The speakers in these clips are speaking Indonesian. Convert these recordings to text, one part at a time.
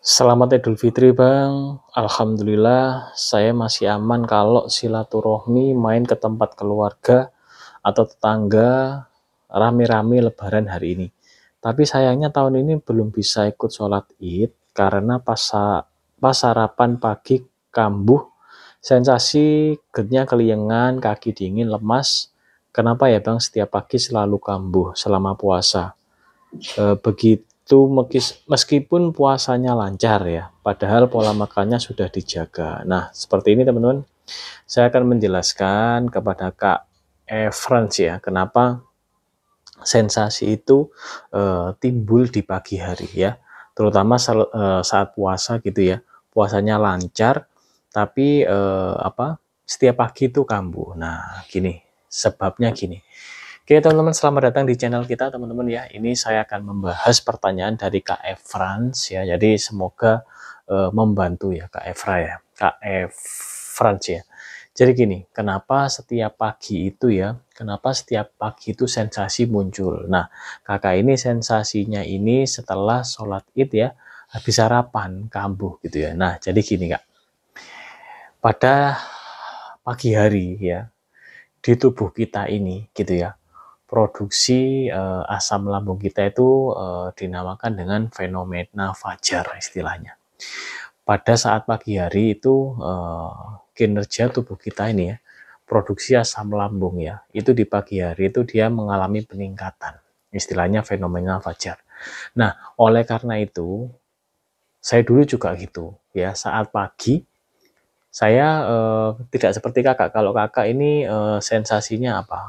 Selamat Idul Fitri Bang. Alhamdulillah saya masih aman kalau silaturahmi main ke tempat keluarga atau tetangga rame-rame lebaran hari ini. Tapi sayangnya tahun ini belum bisa ikut sholat id karena pas sarapan pagi kambuh, sensasi getnya keliengan, kaki dingin, lemas. Kenapa ya Bang setiap pagi selalu kambuh selama puasa? Begitu meskipun puasanya lancar ya, padahal pola makannya sudah dijaga. Nah, seperti ini teman-teman, saya akan menjelaskan kepada Kak Frans ya, kenapa sensasi itu timbul di pagi hari ya, terutama saat puasa gitu ya, puasanya lancar, tapi setiap pagi itu kambuh. Nah, sebabnya gini. Oke teman-teman, selamat datang di channel kita teman-teman ya. Ini saya akan membahas pertanyaan dari Kak Frans ya. Jadi semoga membantu ya Kak Efra ya. Kak Frans ya. Jadi gini, kenapa setiap pagi itu sensasi muncul? Nah, kakak ini sensasinya ini setelah sholat id ya, habis sarapan, kambuh gitu ya. Nah, jadi gini Kak, pada pagi hari ya, di tubuh kita ini gitu ya, produksi asam lambung kita itu dinamakan dengan fenomena fajar istilahnya. Pada saat pagi hari itu kinerja tubuh kita ini ya, produksi asam lambung ya, itu di pagi hari itu dia mengalami peningkatan. Istilahnya fenomena fajar. Nah, oleh karena itu, saya dulu juga gitu ya, saat pagi saya tidak seperti kakak. Kalau kakak ini sensasinya apa?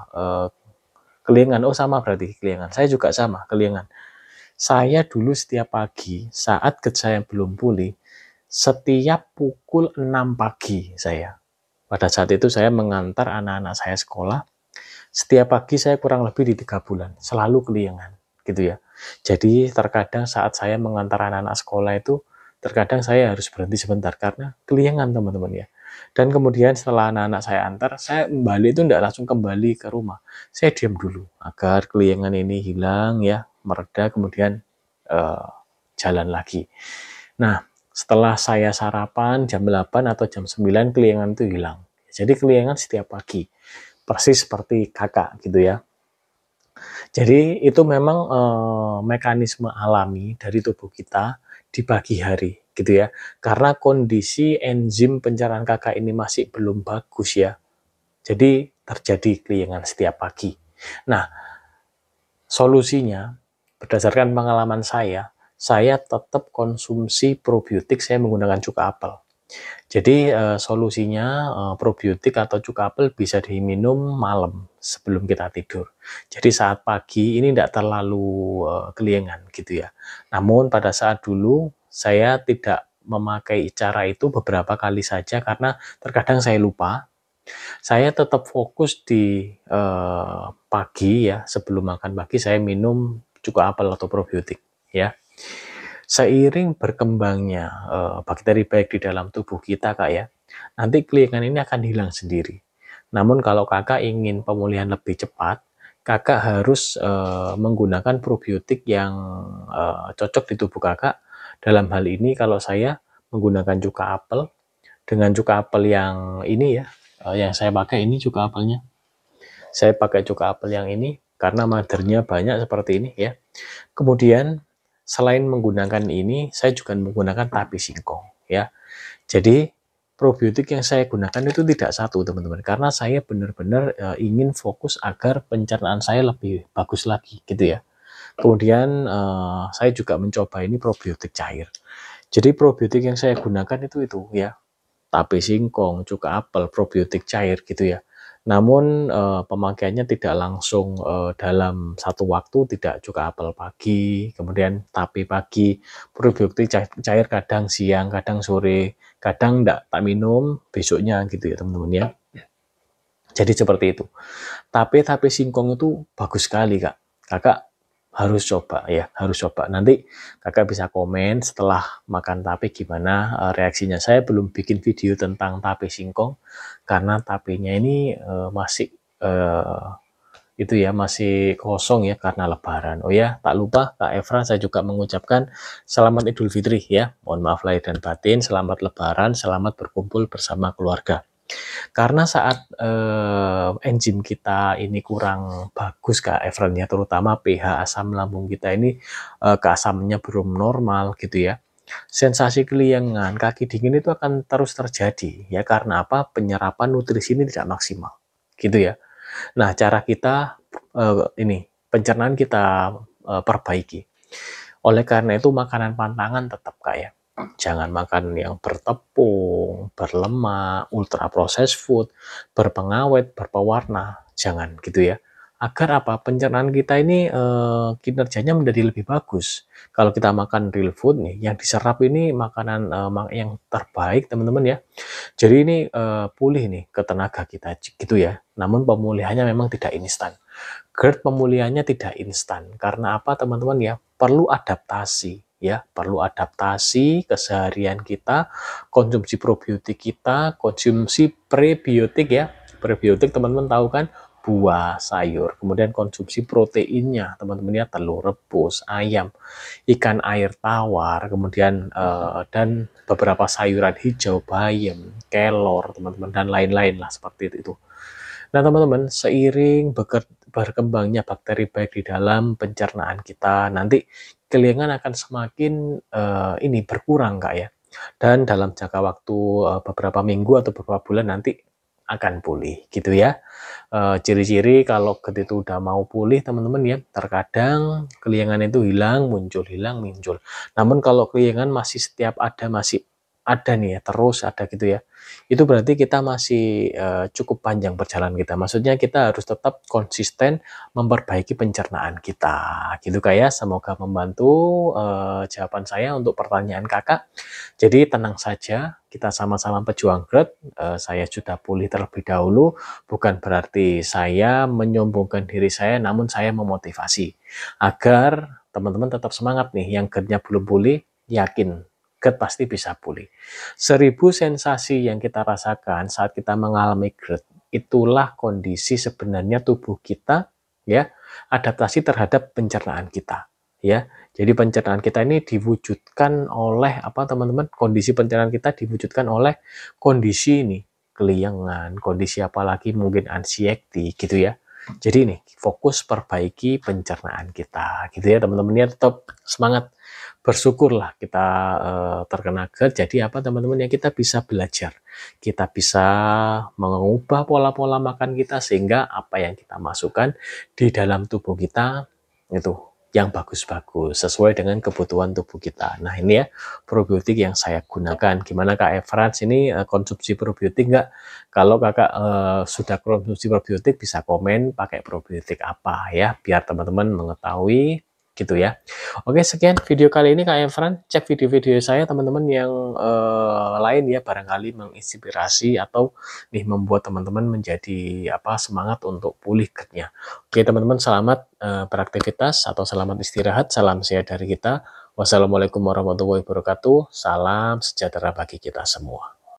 Keliengan. Oh sama berarti keliengan. Saya juga sama keliengan. Saya dulu setiap pagi saat saya belum pulih, setiap pukul 6 pagi saya. Pada saat itu saya mengantar anak-anak saya sekolah. Setiap pagi saya kurang lebih di 3 bulan selalu keliengan gitu ya. Jadi terkadang saat saya mengantar anak-anak sekolah itu, terkadang saya harus berhenti sebentar karena keliengan teman-teman ya. Dan kemudian setelah anak-anak saya antar, saya kembali itu tidak langsung kembali ke rumah. Saya diam dulu agar keliengan ini hilang ya, mereda, kemudian jalan lagi. Nah, setelah saya sarapan jam 8 atau jam 9, keliengan itu hilang. Jadi keliengan setiap pagi, persis seperti kakak gitu ya. Jadi itu memang mekanisme alami dari tubuh kita di pagi hari gitu ya. Karena kondisi enzim pencernaan kakak ini masih belum bagus ya. Jadi terjadi keliengan setiap pagi. Nah, solusinya berdasarkan pengalaman saya tetap konsumsi probiotik, saya menggunakan cuka apel. Jadi solusinya probiotik atau cuka apel bisa diminum malam sebelum kita tidur. Jadi saat pagi ini tidak terlalu keliengan gitu ya. Namun pada saat dulu saya tidak memakai cara itu, beberapa kali saja karena terkadang saya lupa. Saya tetap fokus di pagi ya, sebelum makan pagi saya minum cuka apel atau probiotik ya. Seiring berkembangnya bakteri baik di dalam tubuh kita Kak ya, nanti keliengan ini akan hilang sendiri. Namun kalau Kakak ingin pemulihan lebih cepat, Kakak harus menggunakan probiotik yang cocok di tubuh Kakak. Dalam hal ini kalau saya menggunakan cuka apel, dengan cuka apel yang ini ya, yang saya pakai ini cuka apelnya. Saya pakai cuka apel yang ini karena mothernya banyak seperti ini ya. Kemudian selain menggunakan ini, saya juga menggunakan tapi singkong ya. Jadi probiotik yang saya gunakan itu tidak satu teman-teman, karena saya benar-benar ingin fokus agar pencernaan saya lebih bagus lagi gitu ya. Kemudian saya juga mencoba ini probiotik cair. Jadi probiotik yang saya gunakan itu ya, tape singkong, cuka apel, probiotik cair gitu ya. Namun pemakaiannya tidak langsung dalam satu waktu, tidak cuka apel pagi, kemudian tape pagi, probiotik cair kadang siang, kadang sore, kadang enggak, tak minum, besoknya gitu ya teman-teman ya. Jadi seperti itu. Tape singkong itu bagus sekali Kak. Kakak harus coba ya, harus coba. Nanti kakak bisa komen setelah makan tape gimana reaksinya. Saya belum bikin video tentang tape singkong karena tapenya ini masih itu ya, masih kosong ya karena lebaran. Oh ya, tak lupa Kak Efra, saya juga mengucapkan selamat Idul Fitri ya. Mohon maaf lahir dan batin, selamat lebaran, selamat berkumpul bersama keluarga. Karena saat enzim kita ini kurang bagus Kak Efren ya, terutama pH asam lambung kita ini keasamannya belum normal gitu ya. Sensasi keliengan, kaki dingin itu akan terus terjadi ya, karena apa? Penyerapan nutrisi ini tidak maksimal gitu ya. Nah, cara kita ini pencernaan kita perbaiki. Oleh karena itu makanan pantangan tetap Kak ya. Jangan makan yang bertepung, berlemak, ultra processed food, berpengawet, berpewarna, jangan gitu ya. Agar apa? Pencernaan kita ini kinerjanya menjadi lebih bagus. Kalau kita makan real food nih, yang diserap ini makanan yang terbaik teman-teman ya. Jadi ini pulih nih ke tenaga kita gitu ya. Namun pemulihannya memang tidak instan. GERD pemulihannya tidak instan. Karena apa teman-teman ya? Perlu adaptasi ya, perlu adaptasi keseharian kita, konsumsi probiotik kita, konsumsi prebiotik ya. Prebiotik teman-teman tahu kan? Buah, sayur, kemudian konsumsi proteinnya teman-teman ya, telur rebus, ayam, ikan air tawar, kemudian dan beberapa sayuran hijau, bayam, kelor teman-teman, dan lain-lain lah seperti itu. Nah teman-teman, seiring berkembangnya bakteri baik di dalam pencernaan kita, nanti keliengan akan semakin ini berkurang Kak ya. Dan dalam jangka waktu beberapa minggu atau beberapa bulan nanti akan pulih gitu ya. Ciri-ciri kalau GERD itu udah mau pulih teman-teman ya, terkadang keliengan itu hilang, muncul. Namun kalau keliengan masih setiap ada, masih ada nih ya, terus ada gitu ya, itu berarti kita masih cukup panjang perjalanan kita. Maksudnya kita harus tetap konsisten memperbaiki pencernaan kita gitu kayak. Semoga membantu jawaban saya untuk pertanyaan kakak. Jadi tenang saja, kita sama-sama pejuang GERD. Saya sudah pulih terlebih dahulu, bukan berarti saya menyombongkan diri saya, namun saya memotivasi agar teman-teman tetap semangat nih. Yang GERD-nya belum pulih, yakin GERD pasti bisa pulih. 1000 sensasi yang kita rasakan saat kita mengalami GERD, itulah kondisi sebenarnya tubuh kita ya, adaptasi terhadap pencernaan kita ya. Jadi pencernaan kita ini diwujudkan oleh apa teman-teman? Kondisi pencernaan kita diwujudkan oleh kondisi ini, keliengan, kondisi apalagi mungkin anxiety gitu ya. Jadi nih, fokus perbaiki pencernaan kita gitu ya teman-teman ya, tetap semangat. Bersyukurlah kita terkena GERD, jadi apa teman-teman ya, kita bisa belajar, kita bisa mengubah pola-pola makan kita sehingga apa yang kita masukkan di dalam tubuh kita itu yang bagus-bagus sesuai dengan kebutuhan tubuh kita. Nah ini ya probiotik yang saya gunakan. Gimana Kak Everans ini konsumsi probiotik nggak? Kalau kakak sudah konsumsi probiotik bisa komen pakai probiotik apa ya, biar teman-teman mengetahui gitu ya. Oke, sekian video kali ini Kak Efran. Cek video-video saya teman-teman yang lain ya, barangkali menginspirasi atau nih membuat teman-teman menjadi apa, semangat untuk pulih GERD-nya. Oke teman-teman, selamat beraktivitas atau selamat istirahat. Salam sehat dari kita. Wassalamualaikum warahmatullahi wabarakatuh. Salam sejahtera bagi kita semua.